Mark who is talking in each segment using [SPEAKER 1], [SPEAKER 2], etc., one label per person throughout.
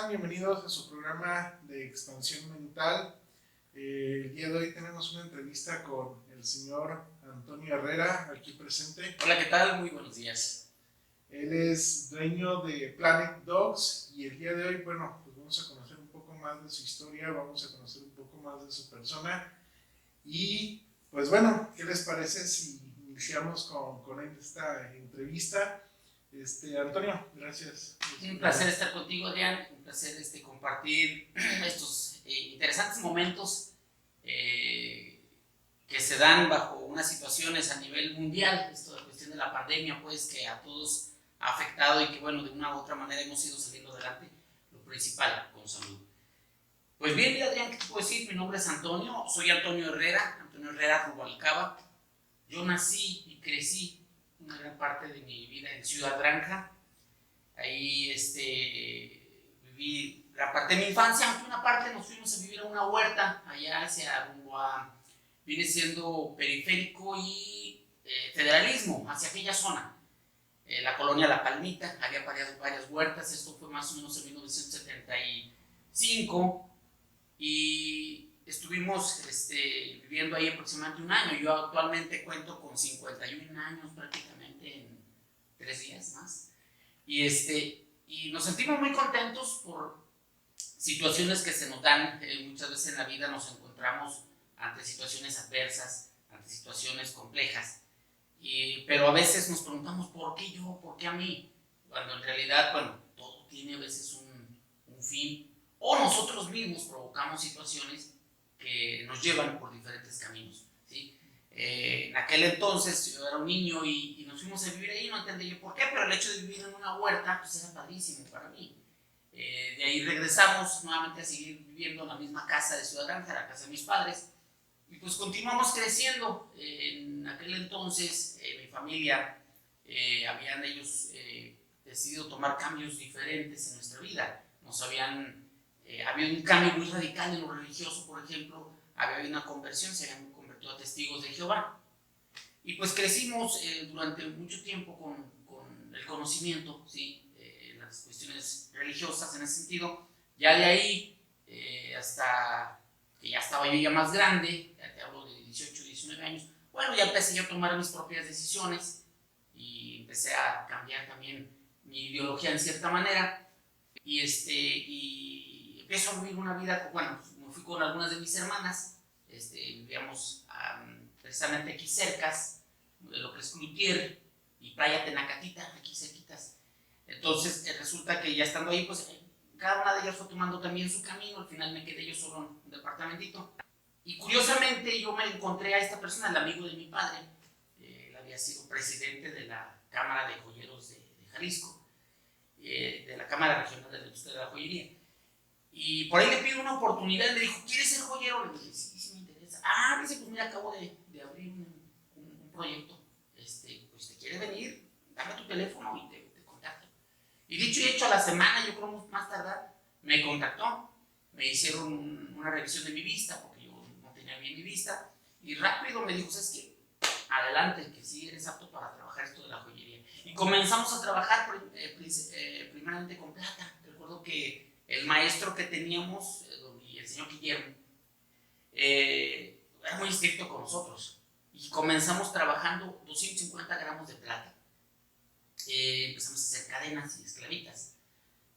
[SPEAKER 1] están? Bienvenidos a su programa de expansión mental. El día de hoy tenemos una entrevista con el señor Antonio Herrera, aquí presente.
[SPEAKER 2] Hola, ¿qué tal? Muy buenos días.
[SPEAKER 1] Él es dueño de Planet Dogs y el día de hoy, bueno, pues vamos a conocer un poco más de su historia, vamos a conocer un poco más de su persona y pues bueno, ¿qué les parece si iniciamos con esta entrevista? Antonio, gracias.
[SPEAKER 2] Un placer estar contigo, Adrián. Un placer compartir estos interesantes momentos que se dan bajo unas situaciones a nivel mundial. Esto de la cuestión de la pandemia, pues, que a todos ha afectado y que, bueno, de una u otra manera hemos ido saliendo adelante. Lo principal, con salud. Pues bien, mira, Adrián, ¿qué te puedo decir? Mi nombre es Antonio. Soy Antonio Herrera Rubalcaba. Yo nací y crecí una gran parte de mi vida en Ciudad Granja. Ahí viví la parte de mi infancia, aunque una parte nos fuimos a vivir a una huerta, allá hacia rumbo a, viene siendo periférico y federalismo, hacia aquella zona. La colonia La Palmita, había varias huertas, esto fue más o menos en 1975 y estuvimos viviendo ahí aproximadamente un año. Yo actualmente cuento con 51 años prácticamente en 3 días más. Y nos sentimos muy contentos por situaciones que se nos dan. Muchas veces en la vida nos encontramos ante situaciones adversas, ante situaciones complejas. Pero a veces nos preguntamos, ¿por qué yo? ¿Por qué a mí? Cuando en realidad, bueno, todo tiene a veces un fin. O nosotros mismos provocamos situaciones que nos llevan por diferentes caminos, ¿sí? En aquel entonces yo era un niño y nos fuimos a vivir ahí, no entendía yo por qué, pero el hecho de vivir en una huerta pues era padrísimo para mí. De ahí regresamos nuevamente a seguir viviendo en la misma casa de Ciudad Granja, la casa de mis padres, y pues continuamos creciendo. En aquel entonces mi familia, habían ellos decidido tomar cambios diferentes en nuestra vida. Había un cambio muy radical en lo religioso, por ejemplo, había una conversión, se habían convertido a testigos de Jehová. Y pues crecimos durante mucho tiempo con el conocimiento, ¿sí? Las cuestiones religiosas en ese sentido. Ya de ahí, hasta que ya estaba yo ya más grande, ya te hablo de 18, 19 años, bueno, ya empecé yo a tomar mis propias decisiones y empecé a cambiar también mi ideología en cierta manera. Y empiezo a vivir una vida, bueno, me fui con algunas de mis hermanas, vivíamos precisamente aquí cercas, de lo que es Cloutier y Playa Tenacatita, aquí cerquitas. Entonces resulta que ya estando ahí, pues cada una de ellas fue tomando también su camino. Al final me quedé yo solo en un departamentito. Y curiosamente yo me encontré a esta persona, el amigo de mi padre. Él había sido presidente de la Cámara de Joyeros de Jalisco, de la Cámara Regional de la Industria de la Joyería. Y por ahí le pido una oportunidad, me dijo, ¿quieres ser joyero? Le dije, sí, sí me interesa. Dice, pues mira, acabo de abrir un proyecto, pues te quieres venir, dame tu teléfono y te contacto. Y dicho y hecho, a la semana, yo creo más tardar, me contactó, me hicieron una revisión de mi vista, porque yo no tenía bien mi vista, y rápido me dijo, ¿sabes qué? Adelante, que sí eres apto para trabajar esto de la joyería. Y comenzamos a trabajar primeramente con plata. Recuerdo que el maestro que teníamos, el señor Guillermo, era muy estricto con nosotros. Y comenzamos trabajando 250 gramos de plata. Empezamos a hacer cadenas y esclavitas.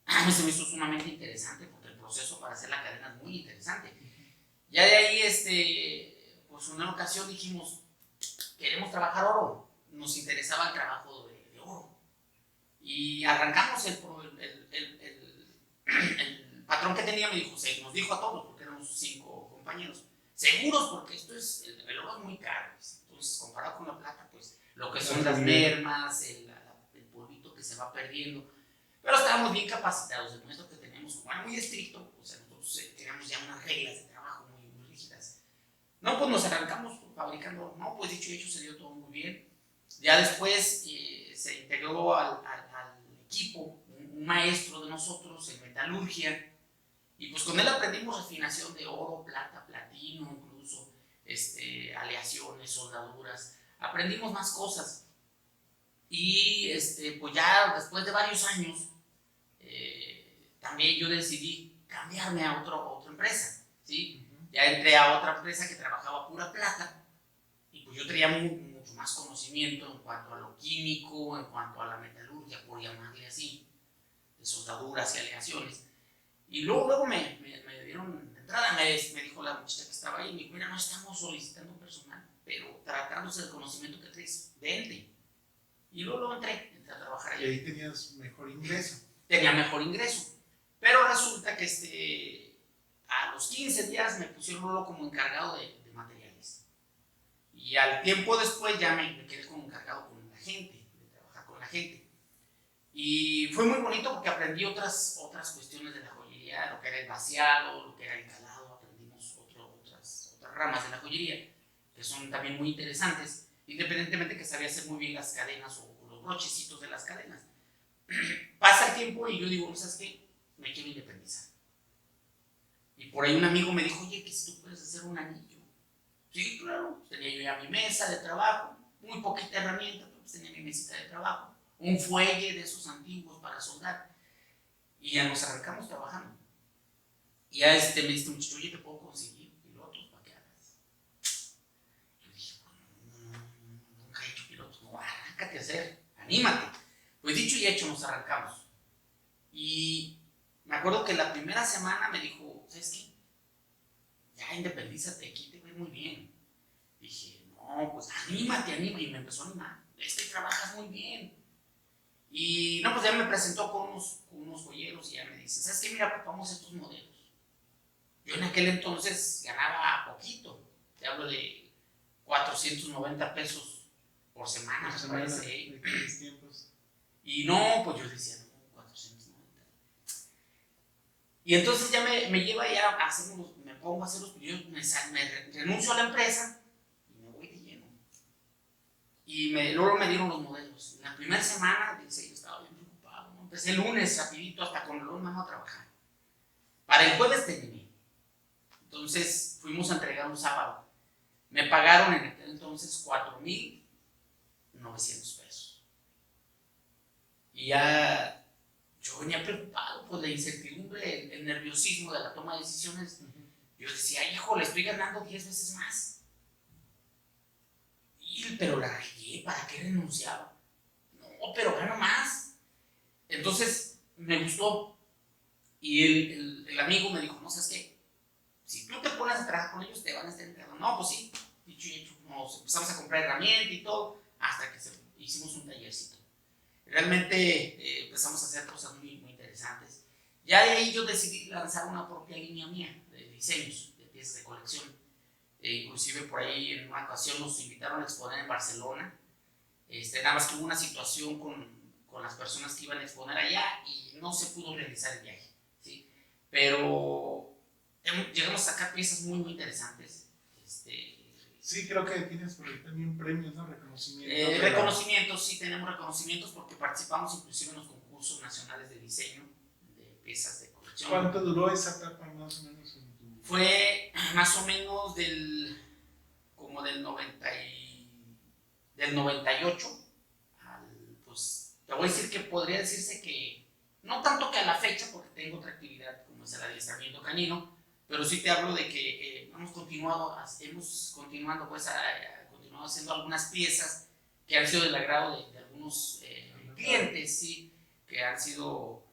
[SPEAKER 2] A mí se me hizo sumamente interesante porque el proceso para hacer la cadena es muy interesante. Ya de ahí, pues una ocasión dijimos, queremos trabajar oro. Nos interesaba el trabajo de oro. Y arrancamos el patrón que tenía me dijo, nos dijo a todos, porque éramos 5 compañeros, seguros, porque el oro es muy caro. Entonces, comparado con la plata, pues lo que son las mermas, el polvito que se va perdiendo. Pero estábamos bien capacitados. El maestro que teníamos, como era muy estricto, o sea, nosotros teníamos ya unas reglas de trabajo muy rígidas. No, pues nos arrancamos fabricando, no, pues dicho y hecho se dio todo muy bien. Ya después se integró al equipo un maestro de nosotros en metalurgia, y pues con él aprendimos refinación de oro, plata, platino, incluso aleaciones, soldaduras, aprendimos más cosas. Y pues ya después de varios años también yo decidí cambiarme a otra empresa, ¿sí? Ya entré a otra empresa que trabajaba pura plata y pues yo tenía mucho más conocimiento en cuanto a lo químico, en cuanto a la metalurgia, por llamarle así, de soldaduras y aleaciones. Y luego me dieron entrada, me dijo la muchacha que estaba ahí, me dijo, mira, no estamos solicitando personal, pero tratándose del conocimiento que traes, vente. Y luego entré a trabajar ahí.
[SPEAKER 1] Y ahí tenías mejor ingreso.
[SPEAKER 2] Tenía mejor ingreso. Pero resulta que a los 15 días me pusieron luego como encargado de materiales. Y al tiempo después ya me quedé como encargado con la gente, de trabajar con la gente. Y fue muy bonito porque aprendí otras cuestiones de la joyería, lo que era el vaciado, lo que era el calado, aprendimos otras ramas de la joyería que son también muy interesantes, independientemente que sabía hacer muy bien las cadenas o los brochecitos de las cadenas. Pasa el tiempo y yo digo, ¿sabes qué? Me quiero independizar. Y por ahí un amigo me dijo, oye, que si tú puedes hacer un anillo. Sí, claro, tenía yo ya mi mesa de trabajo, muy poquita herramienta, pero pues tenía mi mesita de trabajo, un fuelle de esos antiguos para soldar. Y ya nos arrancamos trabajando. Y ya me dice un muchacho, oye, te puedo conseguir pilotos para que hagas. Yo dije, bueno, nunca he hecho pilotos, no, arráncate a hacer, anímate. Pues dicho y hecho, nos arrancamos. Y me acuerdo que la primera semana me dijo, ¿sabes qué? Ya independízate, aquí te ve muy bien. Dije, no, pues anímate, y me empezó a animar. Trabajas muy bien. Y no, pues ya me presentó con unos joyeros y ya me dice, ¿sabes qué? Mira, ocupamos estos modelos. Yo en aquel entonces ganaba poquito. Te hablo de 490 pesos por semana, me parece. Y no, pues yo decía, no, 490. Y entonces ya me lleva ya a hacer me pongo a hacer los pedidos, me renuncio a la empresa y me voy de lleno. Y luego me dieron los modelos. En la primera semana, dice, yo estaba bien preocupado, ¿no? Empecé el lunes rapidito hasta con el lunes vamos a trabajar. Para el jueves terminé. Entonces fuimos a entregar un sábado. Me pagaron en aquel entonces 4,900 pesos. Y ya yo venía preocupado por la incertidumbre, el nerviosismo de la toma de decisiones. Yo decía, híjole, estoy ganando 10 veces más. Pero la regué, ¿para qué renunciaba? No, pero gano más. Entonces me gustó. Y el amigo me dijo, no, ¿sabes qué? Si tú te pones a trabajar con ellos, te van a estar entregando. No, pues sí, dicho y hecho, nos empezamos a comprar herramientas y todo, hasta que hicimos un tallercito. Realmente empezamos a hacer cosas muy, muy interesantes. Ya de ahí yo decidí lanzar una propia línea mía de diseños, de piezas de colección. Inclusive por ahí en una ocasión nos invitaron a exponer en Barcelona. Nada más que hubo una situación con las personas que iban a exponer allá y no se pudo realizar el viaje, ¿sí? Pero llegamos a sacar piezas muy, muy interesantes.
[SPEAKER 1] Sí, creo que tienes por ahí también premios, ¿no? Reconocimientos.
[SPEAKER 2] Reconocimientos, sí, tenemos reconocimientos porque participamos inclusive en los concursos nacionales de diseño de piezas de colección.
[SPEAKER 1] ¿Cuánto duró esa etapa más o menos?
[SPEAKER 2] Fue más o menos como del 98 pues te voy a decir que podría decirse que no tanto que a la fecha porque tengo otra actividad como es el adiestramiento canino, pero sí te hablo de que hemos continuado haciendo algunas piezas que han sido del agrado de algunos clientes, ¿sí? Que han sido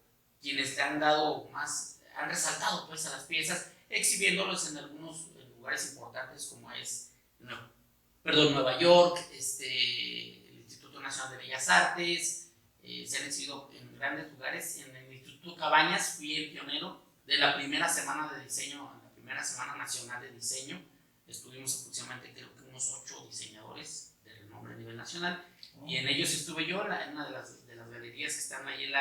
[SPEAKER 2] quienes te han dado más, han resaltado pues a las piezas, exhibiéndolos en algunos lugares importantes como es Nueva York, el Instituto Nacional de Bellas Artes, se han exhibido en grandes lugares. En el Instituto Cabañas fui el pionero de la primera semana de diseño, la primera semana nacional de diseño. Estuvimos aproximadamente creo que unos 8 diseñadores de renombre a nivel nacional y en ellos estuve yo en una de las galerías que están ahí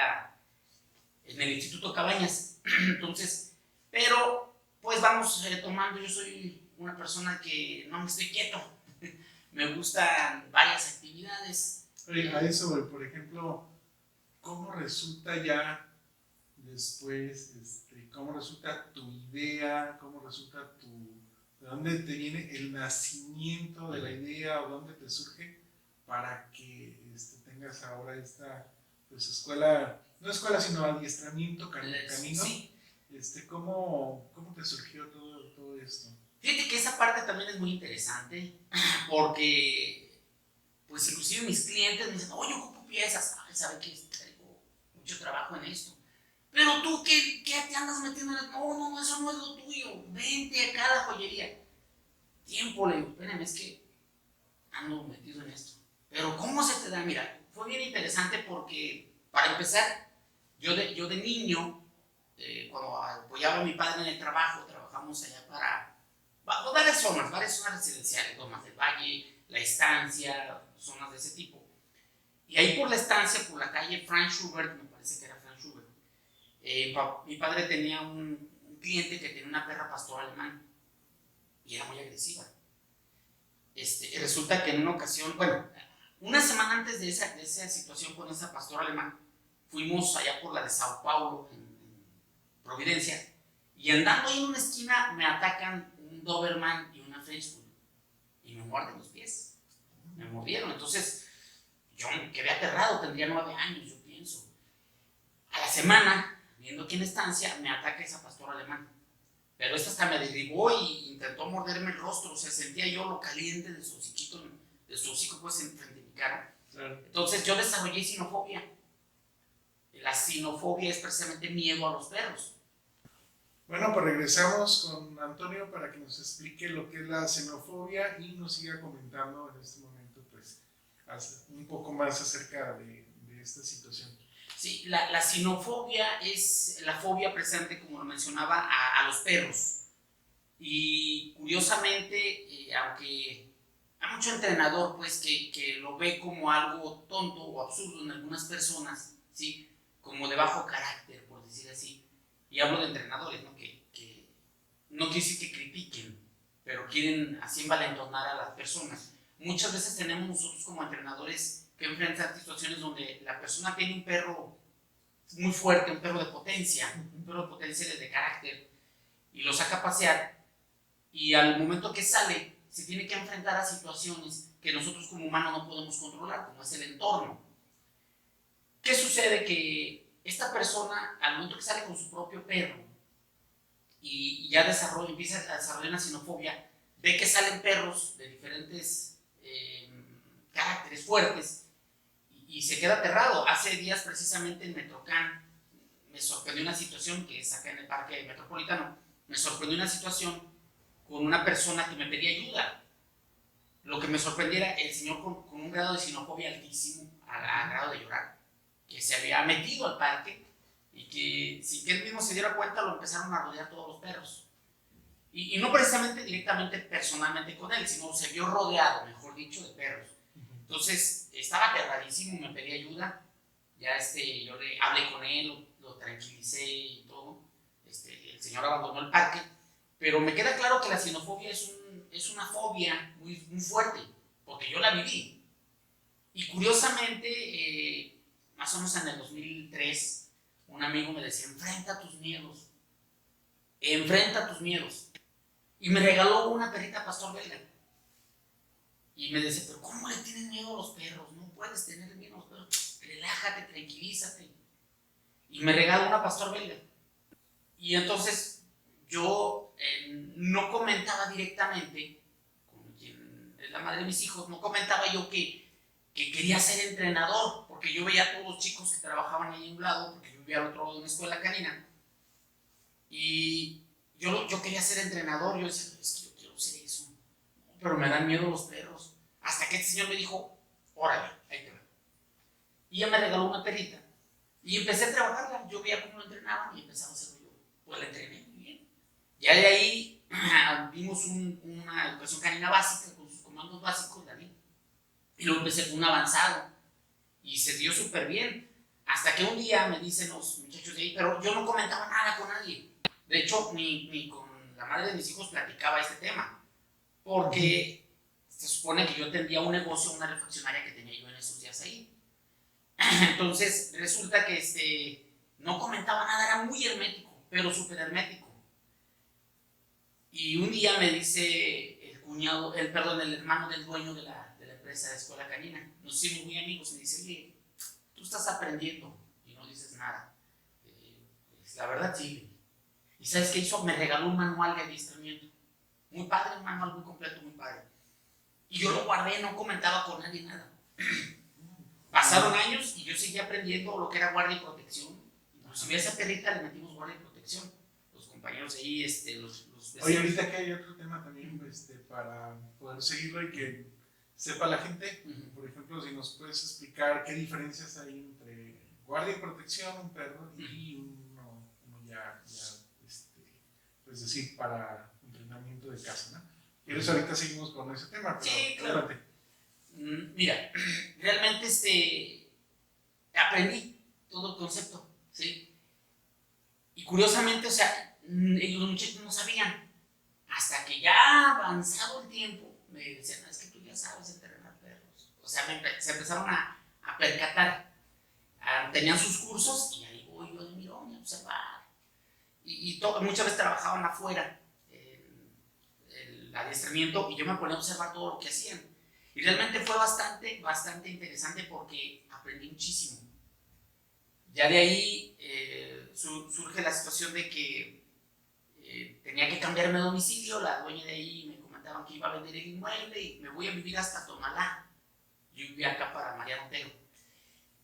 [SPEAKER 2] en el Instituto Cabañas. Entonces, pero pues vamos tomando, yo soy una persona que no me estoy quieto, me gustan varias actividades.
[SPEAKER 1] Oye, a eso, por ejemplo, ¿cómo resulta ya después, cómo resulta tu idea, cómo resulta de dónde te viene el nacimiento de la idea o dónde te surge para que tengas ahora esta pues escuela, no escuela, sino adiestramiento canino.
[SPEAKER 2] Sí.
[SPEAKER 1] ¿Cómo te surgió todo esto?
[SPEAKER 2] Fíjate que esa parte también es muy interesante, porque pues inclusive mis clientes me dicen, oye, ocupo piezas, ay, ¿sabe qué? Tengo mucho trabajo en esto. Pero tú, ¿qué te andas metiendo en el...? No, eso no es lo tuyo, vente acá a la joyería. Tiempo, le digo, espérame, es que ando metido en esto. Pero ¿cómo se te da? Mira, fue bien interesante porque, para empezar, yo de niño, cuando apoyaba a mi padre en el trabajo, trabajamos allá para varias zonas residenciales, Lomas del Valle, La Estancia, zonas de ese tipo. Y ahí por La Estancia, por la calle Frank Schubert, me parece que era Frank Schubert, mi padre tenía un cliente que tenía una perra pastor alemán y era muy agresiva. Resulta que en una ocasión, bueno, una semana antes de esa situación con esa pastora alemán, fuimos allá por la de Sao Paulo, en Providencia, y andando ahí en una esquina me atacan un Doberman y una French Poodle, y me muerden los pies, me mordieron. Entonces yo me quedé aterrado, tendría 9 años, yo pienso. A la semana, viendo aquí en Estancia, me ataca esa pastora alemán, pero esta hasta me derribó y intentó morderme el rostro, o sea, sentía yo lo caliente de su hocico, pues, frente a mi cara. Claro. Entonces yo desarrollé sinofobia. La sinofobia es precisamente miedo a los perros.
[SPEAKER 1] Bueno, pues regresamos con Antonio para que nos explique lo que es la xenofobia y nos siga comentando en este momento, pues, un poco más acerca de esta situación.
[SPEAKER 2] Sí, la sinofobia es la fobia presente, como lo mencionaba, a los perros. Y curiosamente, aunque hay mucho entrenador pues, que lo ve como algo tonto o absurdo en algunas personas, ¿sí? Como de bajo carácter, por decir así. Y hablo de entrenadores, ¿no? Que no quiere decir que critiquen, pero quieren así envalentonar a las personas. Muchas veces tenemos nosotros como entrenadores que enfrentar situaciones donde la persona tiene un perro muy fuerte, un perro de potencia, de carácter, y lo saca a pasear, y al momento que sale se tiene que enfrentar a situaciones que nosotros como humanos no podemos controlar, como es el entorno. ¿Qué sucede? Que esta persona, al momento que sale con su propio perro y ya empieza a desarrollar una xenofobia, ve que salen perros de diferentes caracteres fuertes y se queda aterrado. Hace días, precisamente en Metrocán, me sorprendió una situación que es acá en el Parque Metropolitano. Me sorprendió una situación con una persona que me pedía ayuda. Lo que me sorprendiera, el señor con un grado de xenofobia altísimo, a grado de llorar, que se había metido al parque y que sin que él mismo se diera cuenta lo empezaron a rodear todos los perros. Y no precisamente directamente, personalmente con él, sino se vio rodeado, mejor dicho, de perros. Entonces estaba aterradísimo, me pedía ayuda. Ya yo le hablé con él, lo tranquilicé y todo. El señor abandonó el parque, pero me queda claro que la xenofobia es una fobia muy, muy fuerte, porque yo la viví. Y curiosamente, más o menos en el 2003, un amigo me decía, enfrenta tus miedos, y me regaló una perrita pastor belga. Y me decía, pero ¿cómo le tienes miedo a los perros? No puedes tener miedo a los perros, relájate, tranquilízate. Y me regaló una pastor belga. Y entonces yo no comentaba directamente con quien es la madre de mis hijos, no comentaba yo que quería ser entrenador, porque yo veía a todos los chicos que trabajaban ahí a un lado, porque yo vivía al otro lado de una escuela canina, y yo quería ser entrenador. Yo decía, es que yo quiero ser eso, pero me dan miedo los perros. Hasta que este señor me dijo, órale, ahí te va. Y ella me regaló una perrita, y empecé a trabajarla. Yo veía cómo lo entrenaban y empezaba a hacerlo yo. Pues la entrené muy bien. Ya de ahí vimos una educación canina básica con sus comandos básicos, la vi. Y luego empecé con un avanzado y se dio súper bien. Hasta que un día me dicen los muchachos de ahí, pero yo no comentaba nada con nadie. De hecho, ni con la madre de mis hijos platicaba este tema, porque se supone que yo tendría un negocio, una refaccionaria que tenía yo en esos días ahí. Entonces resulta que no comentaba nada, era muy hermético, pero súper hermético. Y un día me dice el hermano del dueño de la empresa de escuela canina, nos hicimos muy amigos, me dice, oye, tú estás aprendiendo y no dices nada. Pues, la verdad sí. ¿Y sabes qué hizo? Me regaló un manual de adiestramiento. Muy padre, un manual muy completo, muy padre. Y yo lo guardé, no comentaba con nadie nada. Pasaron años y yo seguía aprendiendo lo que era guardia y protección. Inclusive a esa perrita le metimos guardia y protección. Los compañeros ahí, los vecinos.
[SPEAKER 1] Oye, ahorita que hay otro tema también para poder seguirlo y que sepa la gente, por ejemplo, si nos puedes explicar qué diferencias hay entre guardia y protección, un perro, y uno ya pues decir, para entrenamiento de caza, ¿no? Y eso ahorita seguimos con ese tema. Pero
[SPEAKER 2] sí, claro.
[SPEAKER 1] Adelante.
[SPEAKER 2] Mira, realmente aprendí todo el concepto, ¿sí? Y curiosamente, o sea, los muchachos no sabían. Hasta que ya avanzado el tiempo, me decían, es que tú ya sabes entrenar perros. O sea, se empezaron a percatar. Tenían sus cursos y ahí voy yo de mirón a observar. Muchas veces trabajaban afuera, el adiestramiento, y yo me ponía a observar todo lo que hacían. Y realmente fue bastante interesante porque aprendí muchísimo. Ya de ahí surge la situación de que tenía que cambiarme de domicilio. La dueña de ahí me comentaban que iba a vender el inmueble y me voy a vivir hasta Tonalá. Yo vivía acá para Mariano Otero.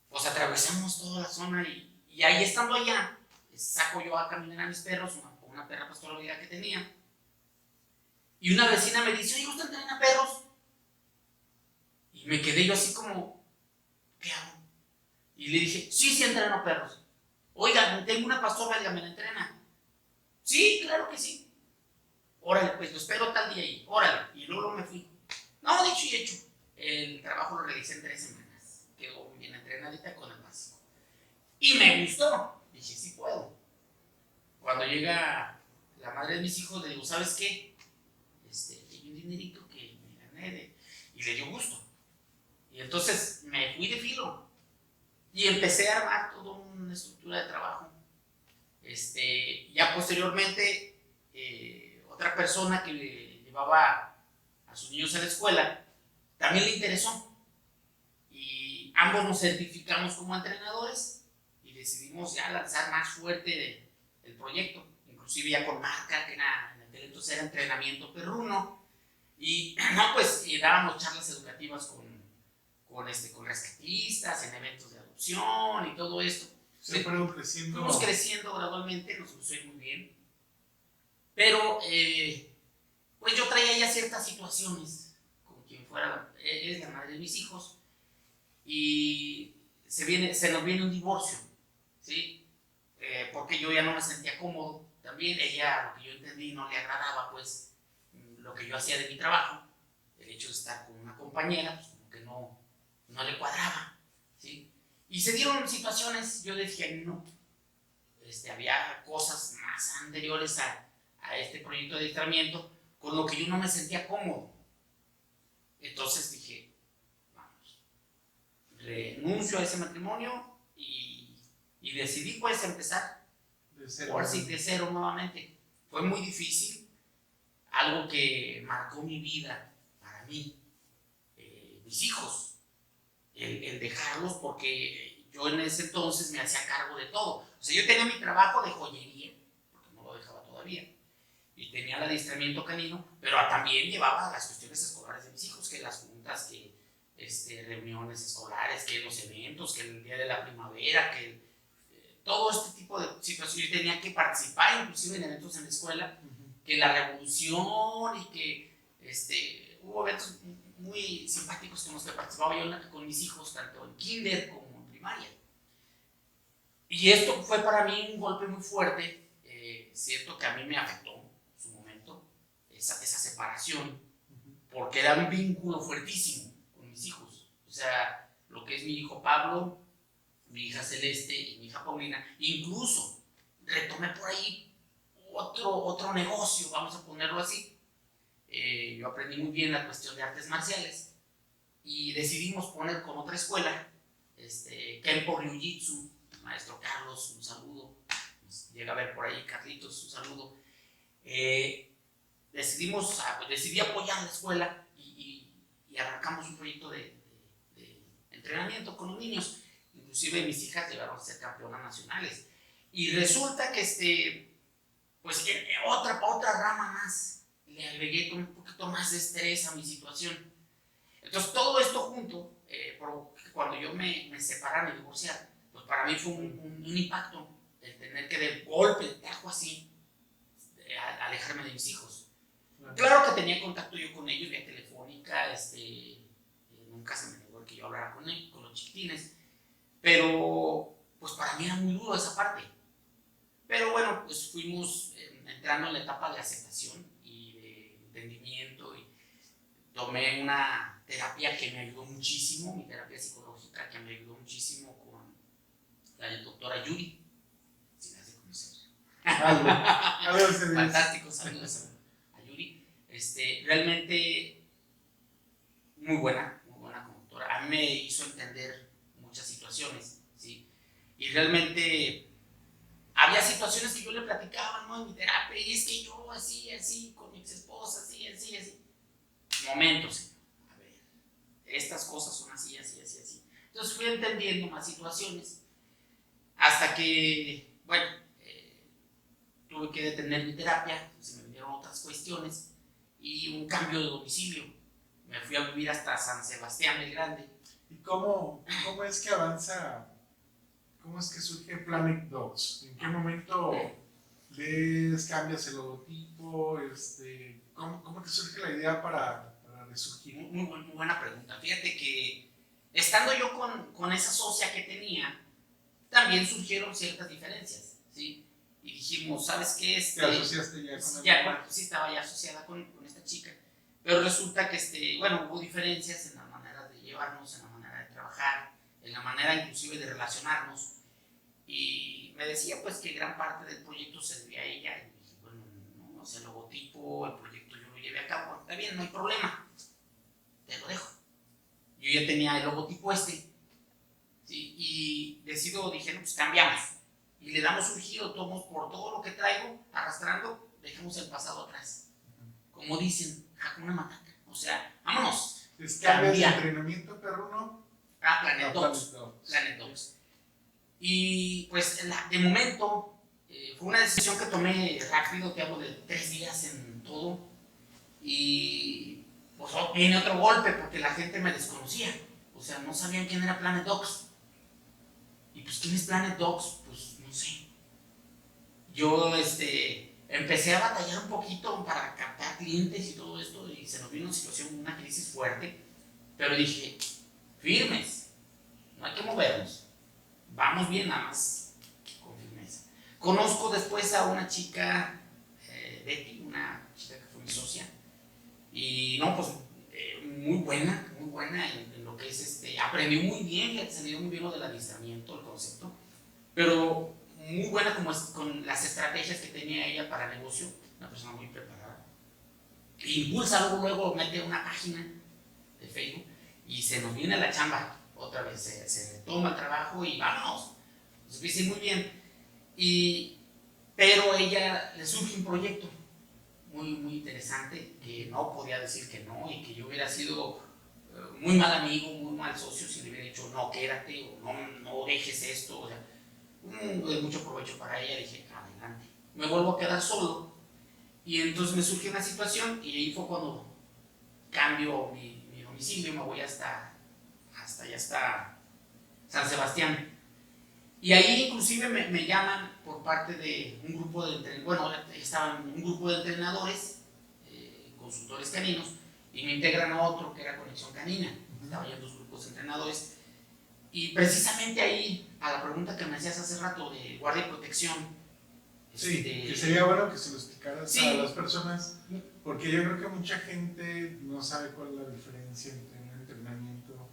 [SPEAKER 2] Pues atravesamos toda la zona y ahí estando allá, saco yo a caminar a mis perros, una perra pastora belga que tenía. Y una vecina me dice, oye, ¿usted entrena perros? Y me quedé yo así como, ¿qué hago? Y le dije, sí entreno perros. Oiga, tengo una pastora belga, ¿me la entrena? Sí, claro que sí. Órale, pues lo espero tal día ahí. Órale. Y luego me fui. No, dicho y hecho. El trabajo lo realicé en 3 semanas. Quedó bien entrenadita con el básico. Y me gustó. Dije, sí puedo. Cuando llega la madre de mis hijos, le digo, ¿sabes qué? Hay un dinerito que me gané y le dio gusto. Y entonces me fui de filo. Y empecé a armar toda una estructura de trabajo. Ya posteriormente, otra persona que llevaba a sus niños a la escuela también le interesó. Y ambos nos certificamos como entrenadores y decidimos ya lanzar más fuerte el proyecto. Inclusive ya con marca, que en aquel entonces era entrenamiento perruno. Y no, pues dábamos charlas educativas con rescatistas, en eventos de adopción y todo esto.
[SPEAKER 1] Fuimos
[SPEAKER 2] creciendo gradualmente, nos empezó a ir muy bien. Pero, pues yo traía ya ciertas situaciones con quien fuera, es la madre de mis hijos, y se nos viene un divorcio, ¿sí? Porque yo ya no me sentía cómodo. También ella, lo que yo entendí, no le agradaba, pues, lo que yo hacía de mi trabajo. El hecho de estar con una compañera, pues, como que no le cuadraba, ¿sí? Y se dieron situaciones, yo decía, no, había cosas más anteriores a este proyecto de adiestramiento con lo que yo no me sentía cómodo. Entonces dije, vamos, renuncio a ese matrimonio y decidí pues empezar de cero nuevamente. Fue muy difícil, algo que marcó mi vida para mí, mis hijos. El dejarlos, porque yo en ese entonces me hacía cargo de todo. O sea, yo tenía mi trabajo de joyería, porque no lo dejaba todavía, y tenía el adiestramiento canino, pero también llevaba las cuestiones escolares de mis hijos, que las juntas, que reuniones escolares, que los eventos, que el día de la primavera, que todo este tipo de situaciones. Yo tenía que participar inclusive en eventos en la escuela, que la revolución y que hubo eventos muy simpáticos con los que participaba yo con mis hijos, tanto en kinder como en primaria. Y esto fue para mí un golpe muy fuerte, cierto que a mí me afectó en su momento, esa separación, porque era un vínculo fuertísimo con mis hijos. O sea, lo que es mi hijo Pablo, mi hija Celeste y mi hija Paulina. Incluso retomé por ahí otro negocio, vamos a ponerlo así. Yo aprendí muy bien la cuestión de artes marciales y decidimos poner con otra escuela, Kenpo Ryujitsu, maestro Carlos, un saludo, nos llega a ver por ahí Carlitos, un saludo. Decidí apoyar la escuela y arrancamos un proyecto de entrenamiento con los niños. inclusive mis hijas llegaron a ser campeonas nacionales. Y resulta que pues otra rama más, le agregué un poquito más de estrés a mi situación. Entonces todo esto junto, cuando yo me separé, me divorcié, pues para mí fue un impacto el tener que de golpe, de tajo así, alejarme de mis hijos. Claro que tenía contacto yo con ellos vía telefónica, nunca se me negó que yo hablara con ellos, con los chiquitines, pero pues para mí era muy duro esa parte. Pero bueno, pues fuimos entrando en la etapa de aceptación y de entendimiento, y tomé una terapia que me ayudó muchísimo, mi terapia psicológica que me ayudó muchísimo con la doctora Yuri, si me hace conocer. Fantástico, saludos a Yuri. Realmente muy buena como doctora. A mí me hizo entender muchas situaciones, ¿sí? Y realmente había situaciones que yo le platicaba, ¿no? En mi terapia, y es que yo así, con mi ex esposa, así. Momentos, a ver, estas cosas son así. Entonces fui entendiendo más situaciones, hasta que, bueno, tuve que detener mi terapia, se me vinieron otras cuestiones, y un cambio de domicilio. Me fui a vivir hasta San Sebastián el Grande.
[SPEAKER 1] ¿Y cómo es que avanza? ¿Cómo es que surge Planet Dogs? ¿En qué momento cambias el logotipo? ¿Cómo te surge la idea para resurgir?
[SPEAKER 2] Muy buena pregunta. Fíjate que estando yo con esa socia que tenía, también surgieron ciertas diferencias, ¿sí? Y dijimos, ¿sabes qué?
[SPEAKER 1] ¿Te asociaste ya con
[SPEAKER 2] ella? Bueno, sí, estaba ya asociada con esta chica, pero resulta que, bueno, hubo diferencias en la manera de llevarnos, en la manera de trabajar, en la manera inclusive de relacionarnos. Y me decía pues que gran parte del proyecto se debía a ella. Y dije, bueno, no, o sea, el logotipo, el proyecto yo lo llevé a cabo, está bien, no hay problema, te lo dejo. Yo ya tenía el logotipo ¿sí? Y dije, no, pues cambiamos. Y le damos un giro, tomamos por todo lo que traigo, arrastrando, dejamos el pasado atrás. Como dicen, Hakuna Matata, o sea, vámonos.
[SPEAKER 1] ¿Cambias de entrenamiento perruno?
[SPEAKER 2] Planet Dogs. Y pues de momento fue una decisión que tomé rápido, te hablo de 3 días en todo, y pues viene otro golpe porque la gente me desconocía, o sea, no sabían quién era Planet Dogs. Y pues ¿quién es Planet Dogs? Pues no sé. Yo empecé a batallar un poquito para captar clientes y todo esto, y se nos vino una crisis fuerte, pero dije, firmes, no hay que movernos, vamos bien, nada más con firmeza. Conozco después a una chica, Betty, una chica que fue mi socia, y no, pues muy buena en lo que es aprendió muy bien, se le dio muy bien lo del adiestramiento, el concepto, pero muy buena con las estrategias que tenía ella para negocio, una persona muy preparada. Impulsa, luego mete una página de Facebook y se nos viene la chamba otra vez, se retoma el trabajo y vámonos. Nos dice muy bien, pero ella le surge un proyecto muy interesante que no podía decir que no, y que yo hubiera sido muy mal amigo, muy mal socio si le hubiera dicho no, quédate, o no dejes esto, o sea, de mucho provecho para ella. Dije, adelante. Me vuelvo a quedar solo, y entonces me surge una situación, y ahí fue cuando cambio mi domicilio, me voy hasta San Sebastián. Y ahí inclusive me llaman por parte de un grupo de entrenadores, bueno, estaban un grupo de entrenadores, consultores caninos, y me integran a otro que era Conexión Canina. Estaban ya 2 grupos de entrenadores. Y precisamente ahí, a la pregunta que me hacías hace rato de guardia y protección.
[SPEAKER 1] Sí, que sería bueno que se lo explicaras a las personas, porque yo creo que mucha gente no sabe cuál es la diferencia entre un entrenamiento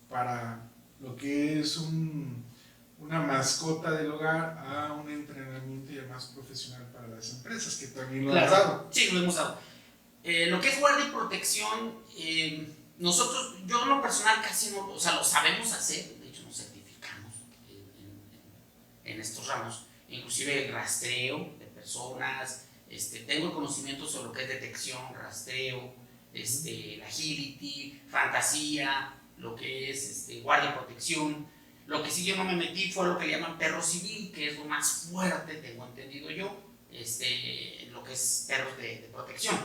[SPEAKER 1] para lo que es una mascota del hogar a un entrenamiento ya más profesional para las empresas, que también lo has dado.
[SPEAKER 2] Sí, lo hemos dado. Lo que es guardia y protección, nosotros, yo en lo personal casi no, o sea, lo sabemos hacer, de hecho nos certificamos en estos ramos, inclusive el rastreo de personas, tengo el conocimiento sobre lo que es detección, rastreo, el agility, fantasía, lo que es guardia y protección, Lo que sí yo no me metí fue lo que le llaman perro civil, que es lo más fuerte, tengo entendido yo, lo que es perros de protección,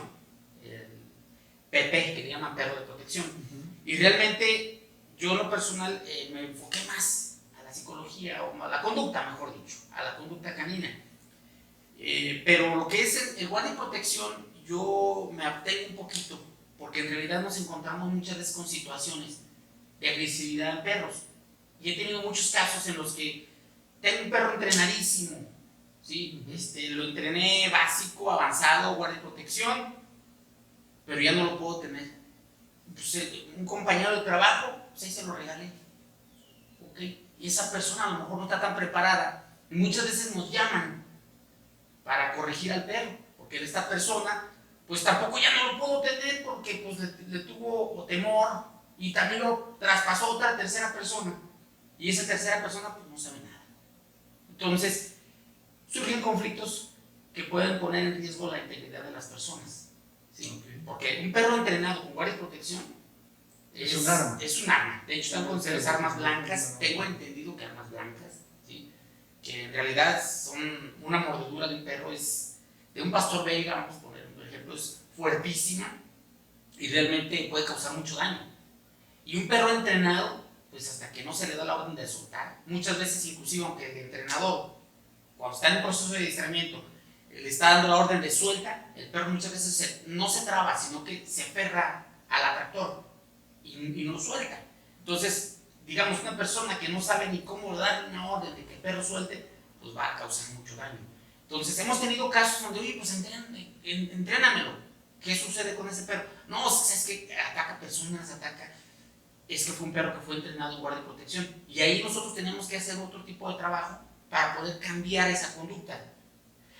[SPEAKER 2] el PP, que le llaman perro de protección. Y realmente yo en lo personal me enfoqué más a la psicología, o a la conducta, mejor dicho, a la conducta canina. Pero lo que es el guardia y protección, yo me abstengo un poquito, porque en realidad nos encontramos muchas veces con situaciones de agresividad en perros. Y he tenido muchos casos en los que tengo un perro entrenadísimo, ¿sí? Lo entrené básico, avanzado, guardia y protección, pero ya no lo puedo tener. Pues, un compañero de trabajo, pues ahí se lo regalé. ¿Okay? Y esa persona a lo mejor no está tan preparada. Y muchas veces nos llaman para corregir al perro, porque esta persona, pues tampoco ya no lo puedo tener porque pues, le tuvo temor y también lo traspasó a otra tercera persona. Y esa tercera persona pues no sabe nada. Entonces, surgen conflictos que pueden poner en riesgo la integridad de las personas. ¿Sí? Okay. Porque un perro entrenado con guardia y protección es un arma. Es un arma. De hecho, están consideradas armas blancas. Tengo entendido que armas blancas, ¿sí? Que en realidad son una mordedura de un perro, es de un pastor belga, vamos a poner un ejemplo, es fuertísima y realmente puede causar mucho daño. Y un perro entrenado, pues hasta que no se le da la orden de soltar, muchas veces inclusive aunque el entrenador, cuando está en el proceso de adiestramiento, le está dando la orden de suelta, el perro muchas veces no se traba, sino que se aferra al atractor y no suelta. Entonces, digamos, una persona que no sabe ni cómo darle una orden de que el perro suelte, pues va a causar mucho daño. Entonces, hemos tenido casos donde, oye, pues entrénamelo. ¿Qué sucede con ese perro? No, es que ataca personas, es que fue un perro que fue entrenado en guardia de protección. Y ahí nosotros tenemos que hacer otro tipo de trabajo para poder cambiar esa conducta.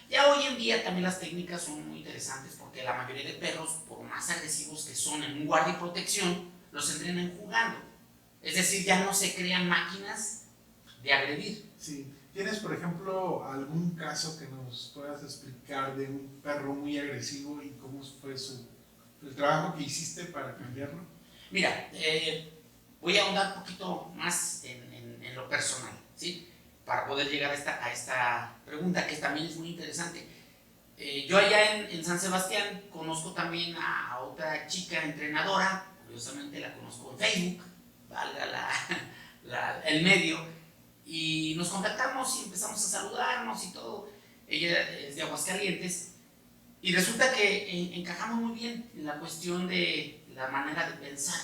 [SPEAKER 2] Ya hoy en día también las técnicas son muy interesantes porque la mayoría de perros, por más agresivos que son en un guardia y protección, los entrenan jugando. Es decir, ya no se crean máquinas de agredir.
[SPEAKER 1] Sí. ¿Tienes, por ejemplo, algún caso que nos puedas explicar de un perro muy agresivo y cómo fue el trabajo que hiciste para cambiarlo?
[SPEAKER 2] Mira, voy a ahondar un poquito más en lo personal, ¿sí? Para poder llegar a esta pregunta que también es muy interesante. Yo allá en San Sebastián conozco también a otra chica entrenadora, curiosamente la conozco en Facebook, valga el medio, y nos contactamos y empezamos a saludarnos y todo. Ella es de Aguascalientes y resulta que encajamos muy bien en la cuestión de la manera de pensar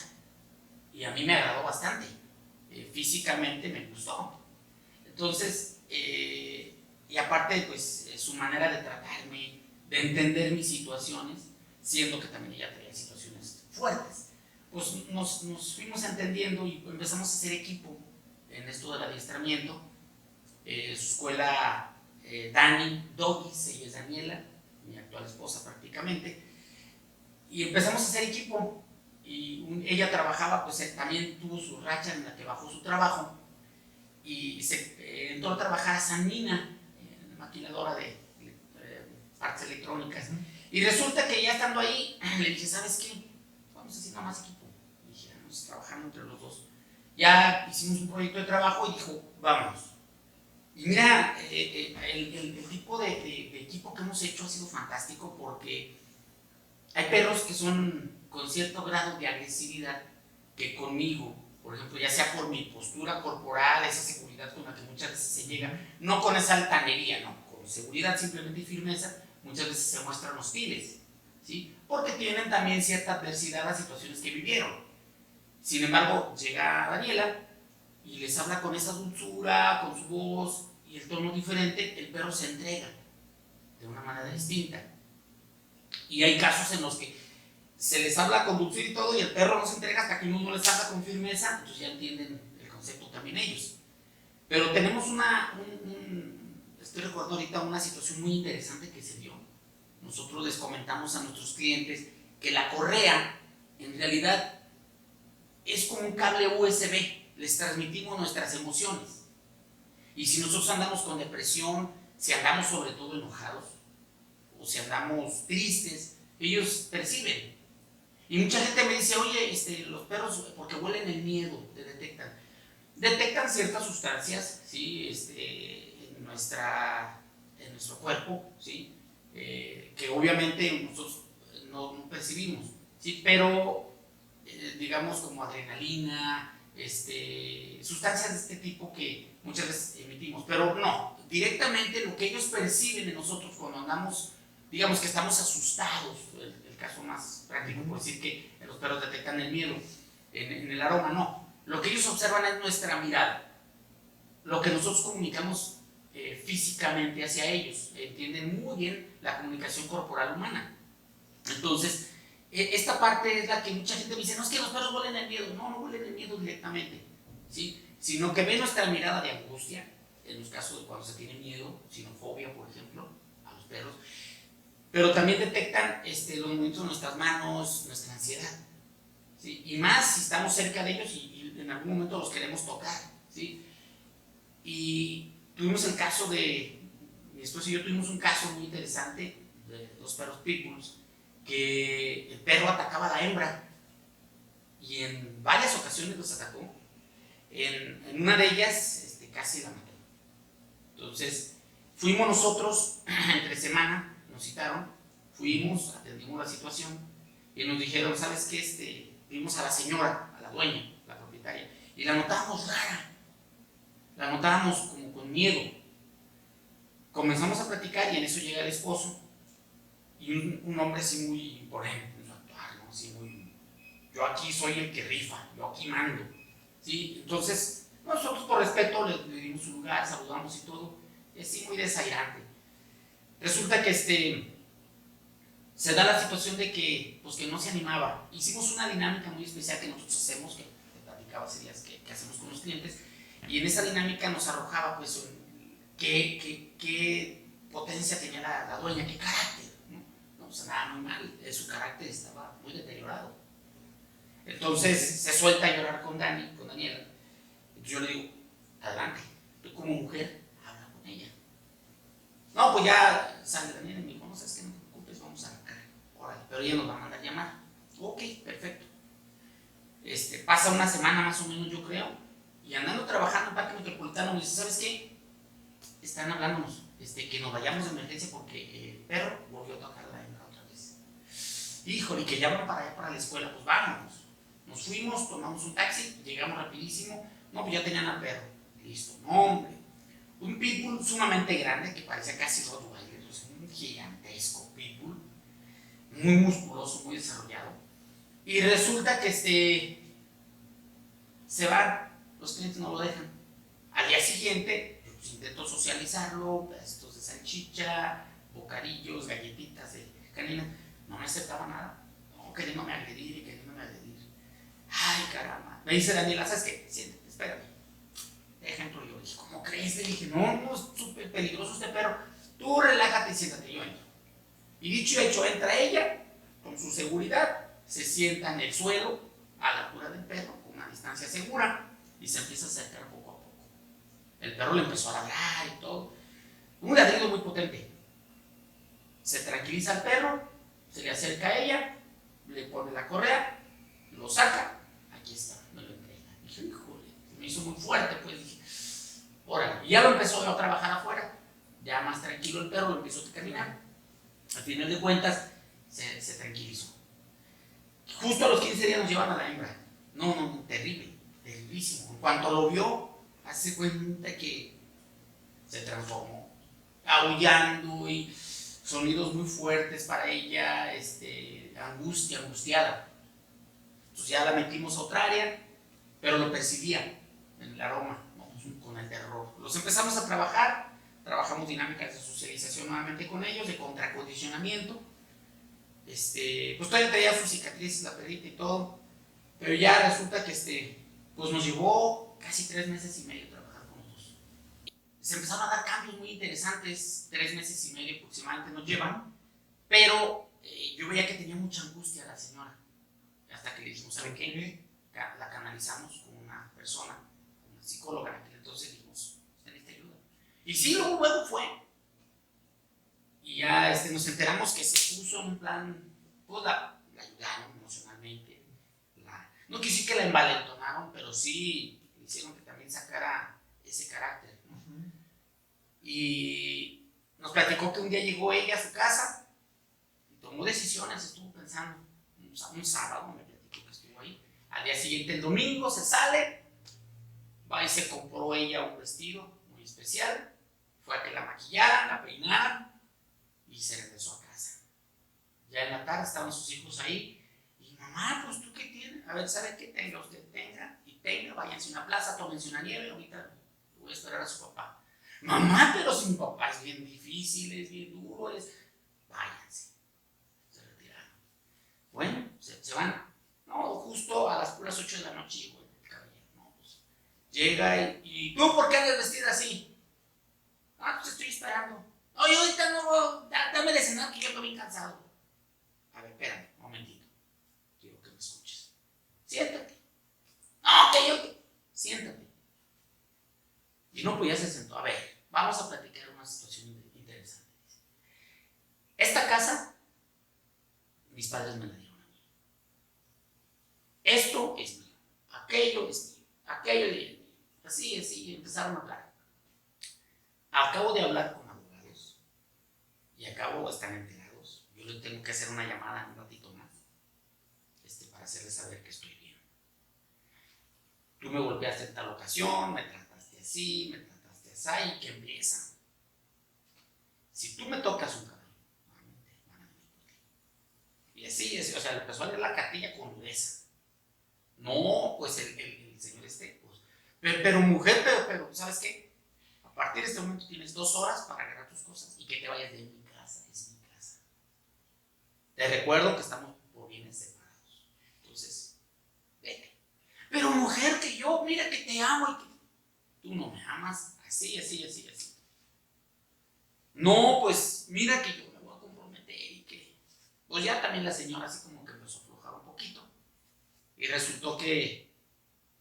[SPEAKER 2] y a mí me agradó bastante, físicamente me gustó. Entonces, y aparte pues su manera de tratarme, de entender mis situaciones, siendo que también ella tenía situaciones fuertes, pues nos fuimos entendiendo y empezamos a hacer equipo en esto del adiestramiento. Su escuela, Dani Doggies, ella es Daniela, mi actual esposa prácticamente, y empezamos a hacer equipo. Y ella trabajaba, pues también tuvo su racha en la que bajó su trabajo y se entró a trabajar a San Mina, maquiladora de partes electrónicas. Y resulta que ya estando ahí, le dije, ¿sabes qué? Vamos haciendo más equipo. Y dije, vamos trabajando entre los dos. Ya hicimos un proyecto de trabajo y dijo, vámonos. Y mira, el tipo de equipo que hemos hecho ha sido fantástico porque hay perros que son con cierto grado de agresividad que conmigo, por ejemplo, ya sea por mi postura corporal, esa seguridad con la que muchas veces se llega, no con esa altanería, no, con seguridad simplemente y firmeza, muchas veces se muestran hostiles, ¿sí? Porque tienen también cierta adversidad a situaciones que vivieron. Sin embargo, llega Daniela y les habla con esa dulzura, con su voz y el tono diferente, el perro se entrega de una manera distinta. Y hay casos en los que se les habla con dulzura y todo y el perro no se entrega hasta que uno no les habla con firmeza, entonces ya entienden el concepto también ellos. Pero tenemos estoy recordando ahorita una situación muy interesante que se dio. Nosotros les comentamos a nuestros clientes que la correa en realidad es como un cable USB, les transmitimos nuestras emociones. Y si nosotros andamos con depresión, si andamos sobre todo enojados, o si andamos tristes, ellos perciben. Y mucha gente me dice, oye, los perros, porque huelen el miedo, te detectan. detectan ciertas sustancias, ¿sí? En nuestro cuerpo, ¿sí? Que obviamente nosotros no percibimos, ¿sí? Pero digamos como adrenalina, sustancias de este tipo que muchas veces emitimos, pero no, directamente lo que ellos perciben en nosotros cuando andamos, digamos que estamos asustados, el caso más práctico, por decir que los perros detectan el miedo en el aroma, no, lo que ellos observan es nuestra mirada, lo que nosotros comunicamos físicamente hacia ellos, entienden muy bien la comunicación corporal humana. Entonces, esta parte es la que mucha gente me dice, no es que los perros huelen el miedo, no huelen el miedo directamente, ¿sí? Sino que ven nuestra mirada de angustia, en los casos de cuando se tiene miedo, sinofobia, por ejemplo, a los perros, pero también detectan los movimientos de nuestras manos, nuestra ansiedad, ¿sí? Y más si estamos cerca de ellos y en algún momento los queremos tocar, ¿sí? Y tuvimos el caso de, mi esposo y yo tuvimos un caso muy interesante de los perros pitbulls, que el perro atacaba a la hembra y en varias ocasiones los atacó. En una de ellas casi la mató. Entonces fuimos nosotros entre semana, nos citaron, fuimos, atendimos la situación y nos dijeron, ¿sabes qué? Vimos a la señora, a la dueña, la propietaria, y la notábamos rara, la notábamos como con miedo. Comenzamos a platicar y en eso llega el esposo y un hombre así muy imponente en su actuar, ¿no? Así muy, yo aquí soy el que rifa, yo aquí mando, ¿sí? Entonces nosotros por respeto le dimos su lugar, saludamos y todo, y así muy desairante. Resulta que se da la situación de que, pues, que no se animaba. Hicimos una dinámica muy especial que nosotros hacemos, que te platicaba hace días que hacemos con los clientes, y en esa dinámica nos arrojaba pues qué potencia tenía la dueña, qué carácter, ¿no? No, pues andaba muy mal, su carácter estaba muy deteriorado. Entonces se suelta a llorar con Daniela. Entonces yo le digo, adelante, tú como mujer, habla con ella. No, pues ya sale Daniela y me dijo, no sabes que no te preocupes, vamos a arrancar. Órale, pero ella nos va a mandar llamar. Ok, perfecto. Pasa una semana más o menos, yo creo, y andando trabajando en Parque Metropolitano, me dice, ¿sabes qué? Están hablándonos, que nos vayamos de emergencia porque el perro volvió a tocar a la hembra otra vez. Híjole, que ya van para allá, para la escuela, pues vámonos. Nos fuimos, tomamos un taxi, llegamos rapidísimo, no, pues ya tenían al perro. Listo, no, hombre. Un pitbull sumamente grande que parecía casi Rottweiler, o sea, un gigantesco pitbull, muy musculoso, muy desarrollado. Y resulta que se van, los clientes no lo dejan. Al día siguiente, yo pues intento socializarlo, pedacitos de salchicha, bocadillos, galletitas de canina, no me aceptaba nada, no, queriéndome agredir y queriéndome agredir. Ay, caramba. Me dice Daniela, ¿sabes qué? Siéntate, espérame. Deja entro yo. Dije, ¿cómo crees? Le dije, no, es súper peligroso este perro. Tú relájate y siéntate, yo entro. Y dicho y hecho, entra ella, con su seguridad, se sienta en el suelo, a la altura del perro, con una distancia segura, y se empieza a acercar poco a poco. El perro le empezó a ladrar y todo. Un ladrido muy potente. Se tranquiliza el perro, se le acerca a ella, le pone la correa, lo saca, aquí está, me lo entrega. Dije, híjole, me hizo muy fuerte, pues dije, órale. Y ya lo empezó a trabajar afuera, ya más tranquilo el perro, lo empezó a caminar. Al final de cuentas, se tranquilizó. Justo a los 15 días nos llevan a la hembra. No, terrible, terriblísimo. En cuanto lo vio, hace cuenta que se transformó, aullando y sonidos muy fuertes para ella, angustiada. Entonces ya la metimos a otra área, pero lo percibía en el aroma, ¿no? Con el terror. Los empezamos a trabajar, trabajamos dinámicas de socialización nuevamente con ellos, de contracondicionamiento. Pues todavía traía sus cicatrices, la perrita y todo, pero ya resulta que pues nos llevó casi 3 meses y medio trabajar con los dos. Se empezaron a dar cambios muy interesantes, 3 meses y medio aproximadamente nos llevan, pero yo veía que tenía mucha angustia la señora, hasta que le dijimos, ¿sabe qué? La canalizamos con una persona, una psicóloga, que entonces dijimos, usted necesita ayuda. Y sí, luego fue. Y ya nos enteramos que se puso en un plan, pues la ayudaron emocionalmente. No quise que la envalentonaron, pero sí hicieron que también y nos platicó que un día llegó ella a su casa y tomó decisiones, estuvo pensando, un sábado me platicó que estuvo ahí, al día siguiente el domingo se sale, va y se compró ella un vestido muy especial, fue a que la maquillaran, la peinaran y se regresó a casa. Ya en la tarde estaban sus hijos ahí y mamá, pues tú qué tienes, a ver, ¿sabe qué tenga usted? Tenga y tenga, váyanse a una plaza, tómense una nieve, ahorita voy a esperar a su papá. Mamá, pero si mi papá es bien difícil, es bien duro, váyanse. Se retiraron. Bueno, se van. No, justo a las puras 8 de la noche llegó el caballero. No, pues, llega y ¿tú por qué andas vestida así? Ah, pues estoy esperando. Oye, ahorita no, dame de cenar que yo estoy bien cansado. A ver, espérame, un momentito. Quiero que me escuches. Siéntate. No, que yo. Siéntate. Y no, pues ya se sentó. A ver, vamos a platicar una situación interesante. Esta casa, mis padres me la dieron a mí. Esto es mío. Aquello es mío. Aquello es mío. Así, empezaron a hablar. Acabo de hablar con abogados y están enterados. Yo les tengo que hacer una llamada un ratito más para hacerles saber que estoy bien. Tú me golpeaste en tal ocasión, me trataste así, me trataste así, y que empieza. Si tú me tocas un cabello, nuevamente van a venir por ti. Y así, o sea, le empezó a leer la cartilla con dureza. No, pues el señor pues, pero mujer, pero, ¿sabes qué? A partir de este momento tienes 2 horas para agarrar tus cosas y que te vayas de mi casa, es mi casa. Te recuerdo que estamos por bienes separados. Entonces, vete. Pero mujer, que yo, mira que te amo y que tú no me amas, así. No, pues mira que yo me voy a comprometer y que, pues ya también la señora así como que empezó a aflojar un poquito. Y resultó que,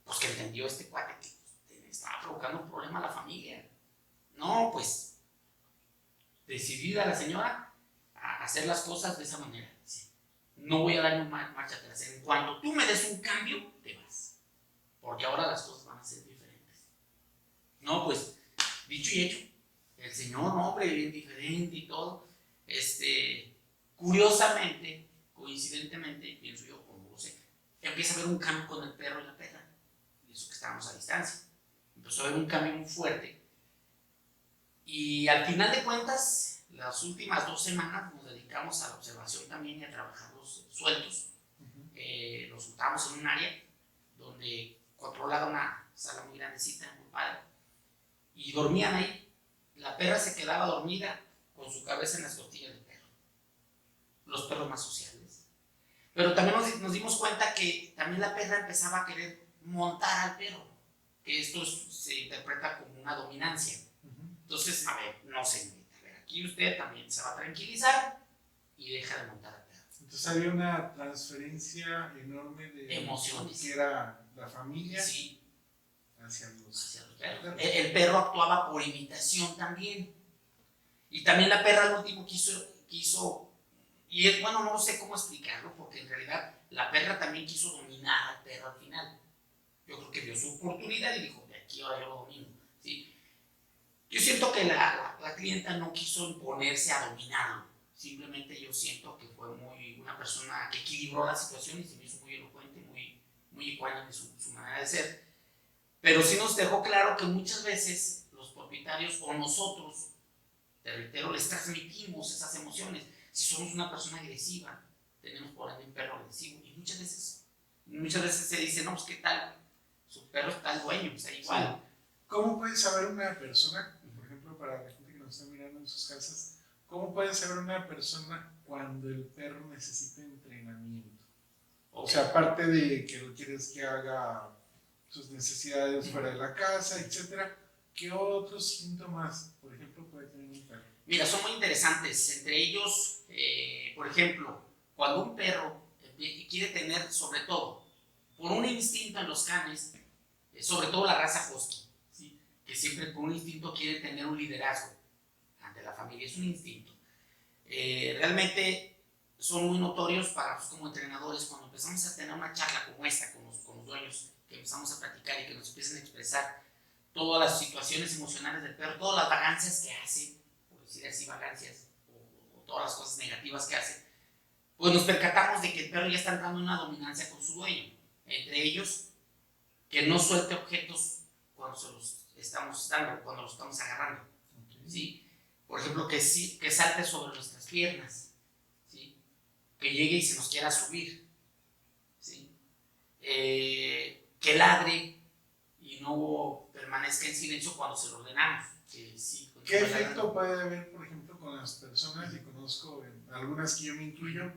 [SPEAKER 2] pues que entendió este cuate que pues, estaba provocando un problema a la familia. No, pues, decidida la señora a hacer las cosas de esa manera. Dice, no voy a dar una marcha atrás. En cuanto tú me des un cambio, te vas. Porque ahora las cosas van a ser diferentes. No, pues, dicho y hecho. El señor, hombre, bien diferente y todo. Curiosamente, coincidentemente, pienso yo, como lo sé, empieza a haber un cambio con el perro y la perra. Y eso que estábamos a distancia. Empezó a haber un cambio muy fuerte. Y al final de cuentas, las últimas 2 semanas nos dedicamos a la observación también y a trabajar los sueltos. Los juntamos en un área donde controlaba una sala muy grandecita, muy padre. Y dormían ahí. La perra se quedaba dormida con su cabeza en las costillas del perro. Los perros más sociales. Pero también nos dimos cuenta que también la perra empezaba a querer montar al perro. Que esto se interpreta como una dominancia. Entonces, a ver, no señorita, a ver, aquí usted también se va a tranquilizar y deja de montar al perro.
[SPEAKER 1] Entonces había una transferencia enorme de
[SPEAKER 2] emociones.
[SPEAKER 1] Que era la familia.
[SPEAKER 2] Sí.
[SPEAKER 1] Hacia los
[SPEAKER 2] perros. El perro actuaba por imitación también. Y también la perra al último quiso y bueno, no sé cómo explicarlo, porque en realidad la perra también quiso dominar al perro al final. Yo creo que vio su oportunidad y dijo, de aquí ahora yo lo domino. ¿Sí? Yo siento que la clienta no quiso imponerse a dominarlo. Simplemente yo siento que fue una persona que equilibró la situación y se me hizo muy elocuente, muy ecuánime su manera de ser. Pero sí nos dejó claro que muchas veces los propietarios o nosotros, te reitero, les transmitimos esas emociones. Si somos una persona agresiva, tenemos por ahí un perro agresivo y muchas veces se dice, no, pues qué tal, su perro está el dueño, está igual.
[SPEAKER 1] Sí. ¿Cómo puede saber una persona, por ejemplo, para la gente que nos está mirando en sus casas, cómo puede saber una persona cuando el perro necesita entrenamiento? Okay. O sea, aparte de que lo quieres que haga sus necesidades fuera de la casa, etcétera, ¿qué otros síntomas, por ejemplo, puede tener un perro?
[SPEAKER 2] Mira, son muy interesantes. Entre ellos, por ejemplo, cuando un perro quiere tener, sobre todo, por un instinto en los canes, sobre todo la raza husky, ¿sí? Que siempre por un instinto quiere tener un liderazgo ante la familia, es un instinto. Realmente son muy notorios para nosotros como entrenadores cuando empezamos a tener una charla como esta con los dueños, que empezamos a platicar y que nos empiezan a expresar todas las situaciones emocionales del perro, todas las vagancias que hace, por decir así, vagancias, o todas las cosas negativas que hace, pues nos percatamos de que el perro ya está entrando en una dominancia con su dueño. Entre ellos, que no suelte objetos cuando se los estamos dando, cuando los estamos agarrando. ¿Sí? Por ejemplo, que salte sobre nuestras piernas, ¿sí? Que llegue y se nos quiera subir, ¿sí? Que ladre y no permanezca en silencio cuando se lo ordenamos. Sí,
[SPEAKER 1] ¿qué efecto puede haber, por ejemplo, con las personas, y conozco algunas que yo me incluyo,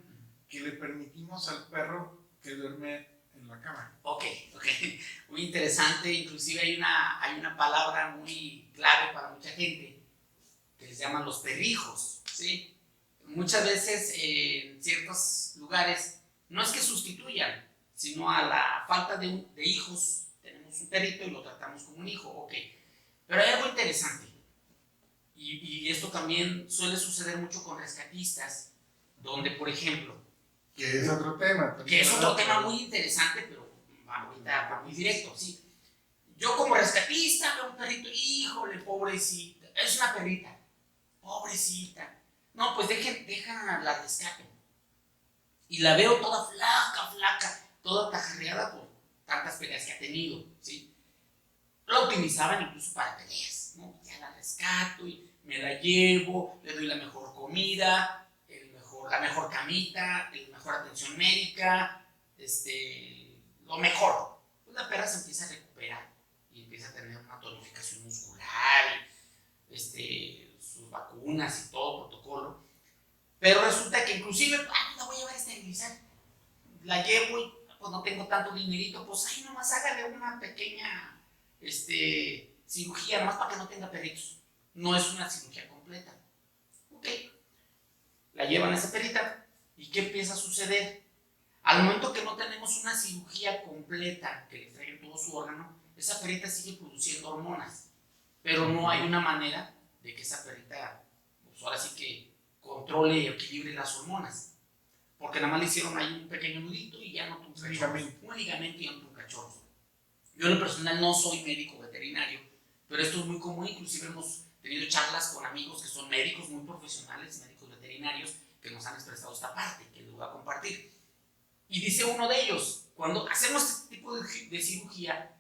[SPEAKER 1] que le permitimos al perro que duerme en la cama?
[SPEAKER 2] Ok, muy interesante. Inclusive hay una palabra muy clave para mucha gente que les llaman los perrijos, ¿sí? Muchas veces en ciertos lugares no es que sustituyan, sino a la falta de hijos tenemos un perrito y lo tratamos como un hijo, ok. Pero hay algo interesante, y esto también suele suceder mucho con rescatistas, donde, por ejemplo,
[SPEAKER 1] que es otro tema.
[SPEAKER 2] Que es otro tema muy interesante, pero ahorita va muy directo, ¿sí? Yo como rescatista veo un perrito, híjole, pobrecita, es una perrita, pobrecita. No, pues deja la rescate. Y la veo toda flaca, toda tajarreada por tantas peleas que ha tenido, ¿sí? La utilizaban incluso para peleas, ¿no? Ya la rescato y me la llevo, le doy la mejor comida, la mejor camita, la mejor atención médica, lo mejor. Pues la perra se empieza a recuperar y empieza a tener una tonificación muscular, sus vacunas y todo protocolo. Pero resulta que inclusive, la voy a llevar a esterilizar. La llevo y pues no tengo tanto dinerito, pues ahí nomás hágale una pequeña cirugía, nomás para que no tenga perritos. No es una cirugía completa. Ok. La llevan a esa perita y ¿qué empieza a suceder? Al momento que no tenemos una cirugía completa que le traiga todo su órgano, esa perita sigue produciendo hormonas, pero no hay una manera de que esa perita, pues ahora sí que controle y equilibre las hormonas, porque nada más le hicieron ahí un pequeño nudito y ya no tuvo cachorros, un ligamento y ya no tuvo cachorros. Yo en lo personal no soy médico veterinario, pero esto es muy común, inclusive hemos tenido charlas con amigos que son médicos muy profesionales, médicos veterinarios, que nos han expresado esta parte, que les voy a compartir. Y dice uno de ellos, cuando hacemos este tipo de cirugía,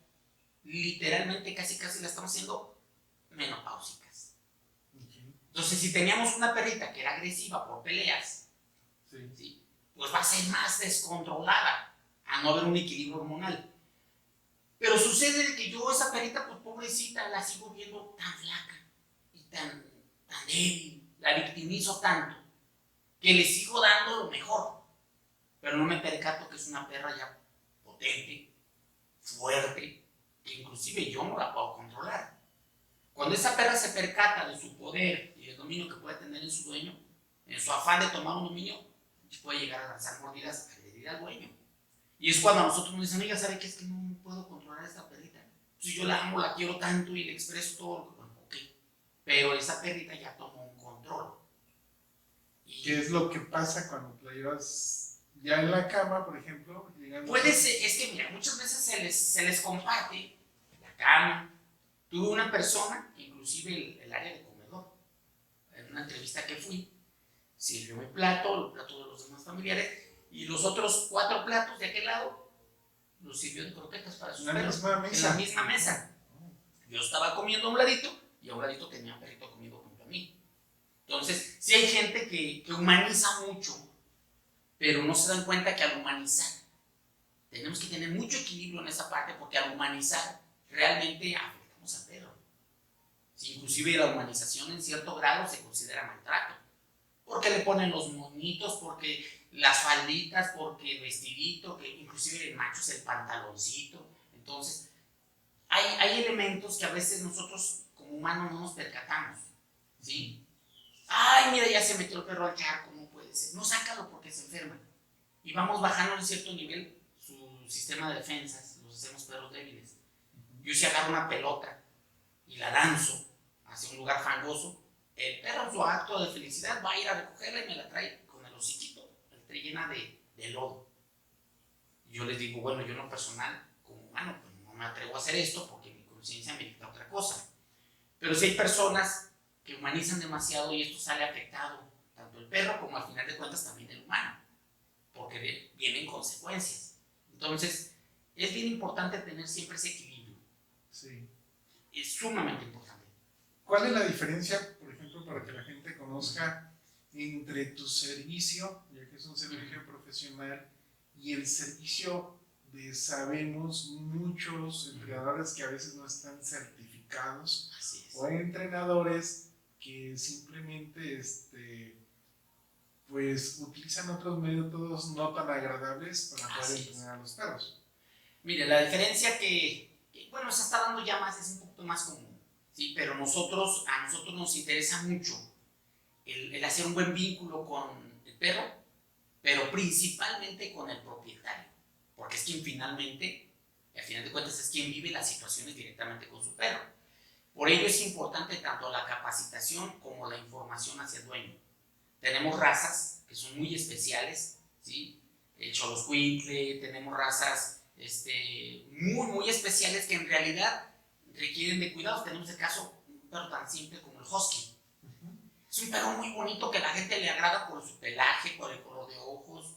[SPEAKER 2] literalmente casi la estamos haciendo menopáusicas. Entonces, si teníamos una perrita que era agresiva por peleas, ¿sí? Pues va a ser más descontrolada, a no haber un equilibrio hormonal. Pero sucede que yo esa perrita, pues pobrecita, la sigo viendo tan flaca y tan débil, la victimizo tanto, que le sigo dando lo mejor, pero no me percato que es una perra ya potente, fuerte, que inclusive yo no la puedo controlar. Cuando esa perra se percata de su poder y del dominio que puede tener en su dueño, en su afán de tomar un dominio, puede llegar a lanzar mordidas, a agredir al dueño. Y es cuando a nosotros nos dicen, oiga, ¿sabe qué? Es que no puedo controlar a esta perrita. Si yo la amo, la quiero tanto y le expreso todo lo que... Bueno, ok, pero esa perrita ya tomó un control.
[SPEAKER 1] ¿Qué es lo que pasa cuando la llevas ya en la cama, por ejemplo?
[SPEAKER 2] Puede ser, es que mira, muchas veces se les comparte la cama. Tuve una persona, inclusive el área de comedor, en una entrevista que fui, sirvió mi plato, el plato de los demás familiares, y los otros 4 platos de aquel lado los sirvió de croquetas para sus perros en la misma mesa. Yo estaba comiendo a un ladito y a un ladito tenía un perrito comiendo junto a mí. Entonces, sí hay gente que humaniza mucho, pero no se dan cuenta que al humanizar tenemos que tener mucho equilibrio en esa parte, porque al humanizar realmente afectamos al perro. Sí, inclusive la humanización en cierto grado se considera maltrato, porque le ponen los moñitos, porque las falditas, porque el vestidito, que inclusive el macho es el pantaloncito. Entonces, hay elementos que a veces nosotros como humanos no nos percatamos, ¿sí? Ay, mira, ya se metió el perro al charco, no puede ser. No, sácalo porque se enferma. Y vamos bajando en cierto nivel su sistema de defensas, los hacemos perros débiles. Yo si agarro una pelota y la lanzo hacia un lugar fangoso, el perro en su acto de felicidad va a ir a recogerla y me la trae con el hociquito, la trae llena de lodo. Y yo les digo, bueno, yo en lo personal, como humano, pues no me atrevo a hacer esto porque mi conciencia me dicta otra cosa. Pero sí hay personas que humanizan demasiado y esto sale afectado, tanto el perro como al final de cuentas también el humano, porque vienen consecuencias. Entonces, es bien importante tener siempre ese equilibrio.
[SPEAKER 1] Sí.
[SPEAKER 2] Es sumamente importante.
[SPEAKER 1] ¿Cuál es la diferencia, por ejemplo, para que la gente conozca entre tu servicio, ya que es un servicio profesional, y el servicio de, sabemos, muchos entrenadores que a veces no están certificados,
[SPEAKER 2] Así es.
[SPEAKER 1] o hay entrenadores que simplemente pues utilizan otros métodos no tan agradables para poder entrenar a los perros?
[SPEAKER 2] Mire, la diferencia bueno, se está dando ya más, es un poquito más común, ¿sí? Pero a nosotros nos interesa mucho el hacer un buen vínculo con el perro, pero principalmente con el propietario, porque es quien finalmente, al final de cuentas, es quien vive las situaciones directamente con su perro. Por ello es importante tanto la capacitación como la información hacia el dueño. Tenemos razas que son muy especiales, ¿sí? El Xoloscuintle, tenemos razas muy especiales que en realidad requieren de cuidados. Tenemos el caso de un perro tan simple como el Husky. Es un perro muy bonito que a la gente le agrada por su pelaje, por el color de ojos,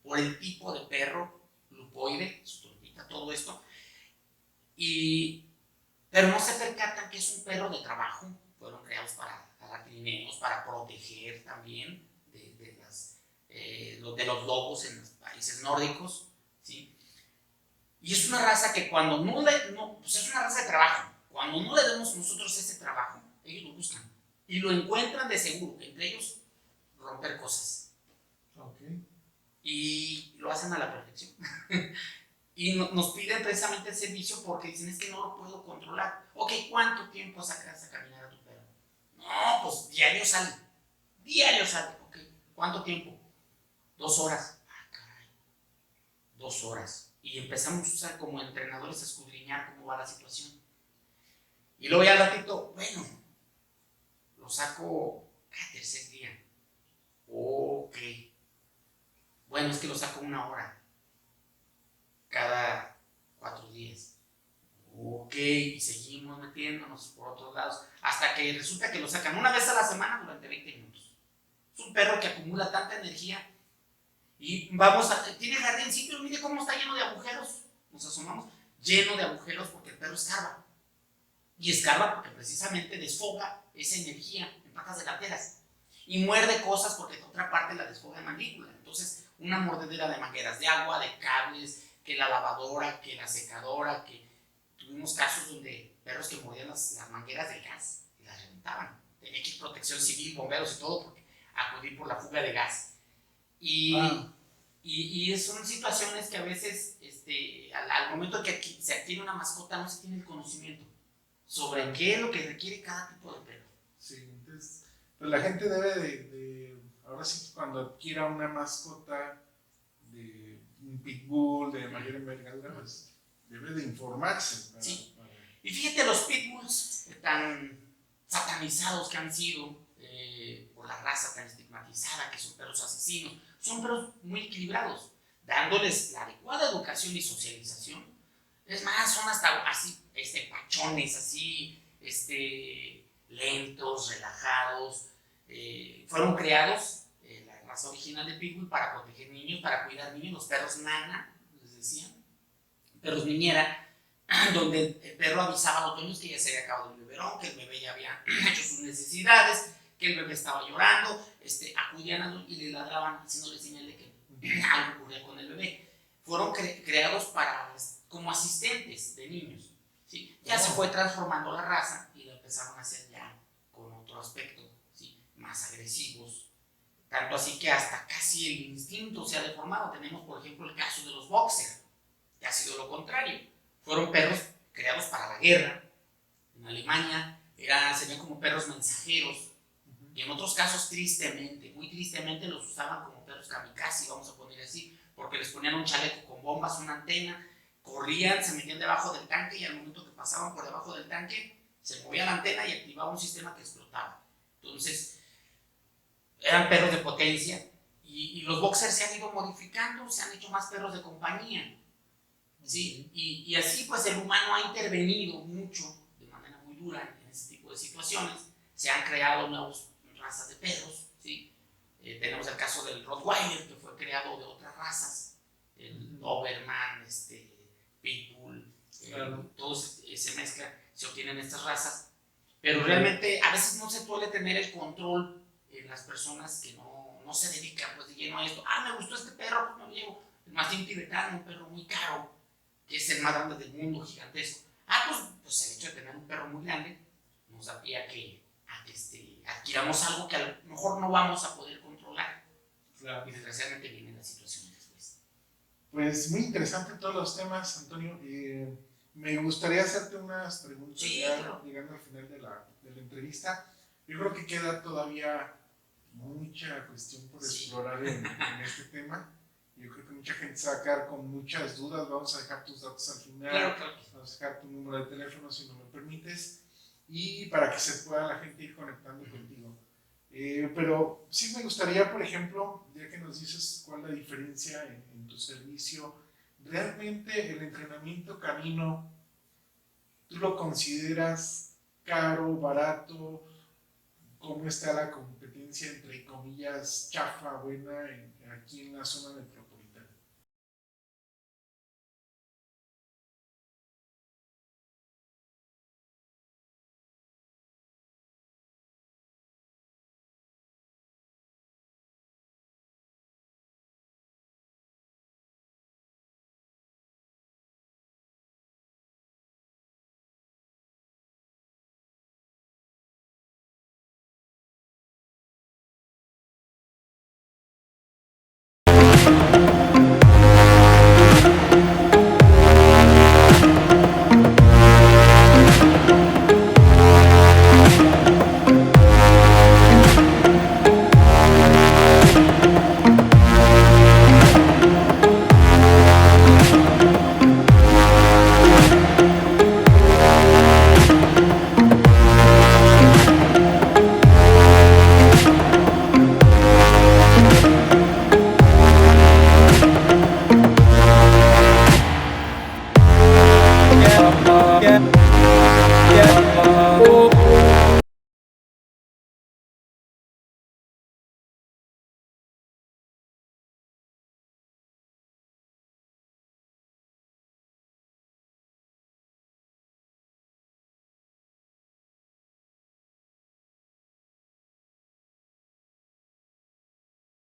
[SPEAKER 2] por el tipo de perro, lupoide, su trompita, todo esto. Pero no se percatan que es un perro de trabajo. Fueron creados para dar trineos, para proteger también de los lobos en los países nórdicos, ¿sí? Y es una raza que cuando pues es una raza de trabajo. Cuando no le demos nosotros ese trabajo, ellos lo buscan y lo encuentran de seguro. Entre ellos, romper cosas.
[SPEAKER 1] Okay.
[SPEAKER 2] Y lo hacen a la perfección. Y nos piden precisamente el servicio porque dicen, es que no lo puedo controlar. Ok, ¿cuánto tiempo sacas a caminar a tu perro? No, pues diario sale. Ok, ¿cuánto tiempo? 2 horas. Ah, caray. 2 horas. Y empezamos como entrenadores a escudriñar cómo va la situación. Y luego ya al ratito, bueno, lo saco cada tercer día. Ok. Bueno, es que lo saco 1 hora. Cada 4 días. Ok, y seguimos metiéndonos por otros lados. Hasta que resulta que lo sacan una vez a la semana durante 20 minutos. Es un perro que acumula tanta energía. Y tiene jardincito, mire cómo está lleno de agujeros. Nos asomamos, lleno de agujeros porque el perro escarba. Y escarba porque precisamente desfoga esa energía en patas delanteras. Y muerde cosas porque de otra parte la desfoga en mandíbula. Entonces, una mordedera de mangueras de agua, de cables, que la lavadora, que la secadora, que tuvimos casos donde perros que mordían las mangueras de gas y las reventaban. Tenía que ir protección civil, bomberos y todo porque acudir por la fuga de gas. Y son situaciones que a veces, al momento que se adquiere una mascota, no se tiene el conocimiento sobre qué es lo que requiere cada tipo de perro.
[SPEAKER 1] Sí, entonces, pues la gente debe ahora sí, cuando adquiera una mascota de un pitbull de mayor envergadura, pues debe de informarse.
[SPEAKER 2] Sí. Y fíjate los pitbulls tan satanizados que han sido por la raza tan estigmatizada, que son perros asesinos. Son perros muy equilibrados, dándoles la adecuada educación y socialización. Es más, son hasta así, pachones, así, lentos, relajados. Fueron creados, la raza original de Pitbull, para proteger niños, para cuidar niños. Los perros nana, les decían, perros niñera, donde el perro avisaba a los dueños que ya se había acabado el biberón, que el bebé ya había hecho sus necesidades, que el bebé estaba llorando, acudían y le ladraban haciéndole señal de que algo ocurría con el bebé. Fueron creados como asistentes de niños, ¿sí? Ya se fue transformando la raza y lo empezaron a hacer ya con otro aspecto, ¿sí? Más agresivos, tanto así que hasta casi el instinto se ha deformado. Tenemos, por ejemplo, el caso de los boxer, que ha sido lo contrario. Fueron perros creados para la guerra. En Alemania serían como perros mensajeros. Y en otros casos, tristemente, muy tristemente, los usaban como perros kamikaze, vamos a poner así, porque les ponían un chaleco con bombas, una antena, corrían, se metían debajo del tanque y al momento que pasaban por debajo del tanque, se movía la antena y activaba un sistema que explotaba. Entonces, eran perros de potencia y los boxers se han ido modificando, se han hecho más perros de compañía. ¿sí? Y así pues el humano ha intervenido mucho, de manera muy dura en ese tipo de situaciones. Se han creado nuevas razas de perros, ¿sí? Tenemos el caso del Rottweiler, que fue creado de otras razas, el Doberman, Pitbull,
[SPEAKER 1] Claro.
[SPEAKER 2] todos se mezclan, se obtienen estas razas, pero realmente a veces no se suele tener el control en las personas que no se dedican pues de lleno a esto. Me gustó este perro, pues me lo llevo. El mastín tibetano, un perro muy caro, que es el más grande del mundo, gigantesco. Pues el hecho de tener un perro muy grande nos da pie a que adquiramos algo que a lo mejor no vamos a poder controlar.
[SPEAKER 1] Claro.
[SPEAKER 2] Y desgraciadamente vienen las situaciones después.
[SPEAKER 1] Pues muy interesante todos los temas, Antonio. Me gustaría hacerte unas preguntas
[SPEAKER 2] claro.
[SPEAKER 1] Llegando al final de la entrevista. Yo creo que queda todavía mucha cuestión por explorar en este tema. Yo creo que mucha gente se va a quedar con muchas dudas. Vamos a dejar tus datos al final.
[SPEAKER 2] Claro.
[SPEAKER 1] Vamos a dejar tu número de teléfono si no me permites. Y para que se pueda la gente ir conectando contigo. Pero sí me gustaría, por ejemplo, ya que nos dices cuál es la diferencia en tu servicio, ¿realmente el entrenamiento canino tú lo consideras caro, barato? ¿Cómo está la competencia entre comillas chafa, buena aquí en la zona metropolitana?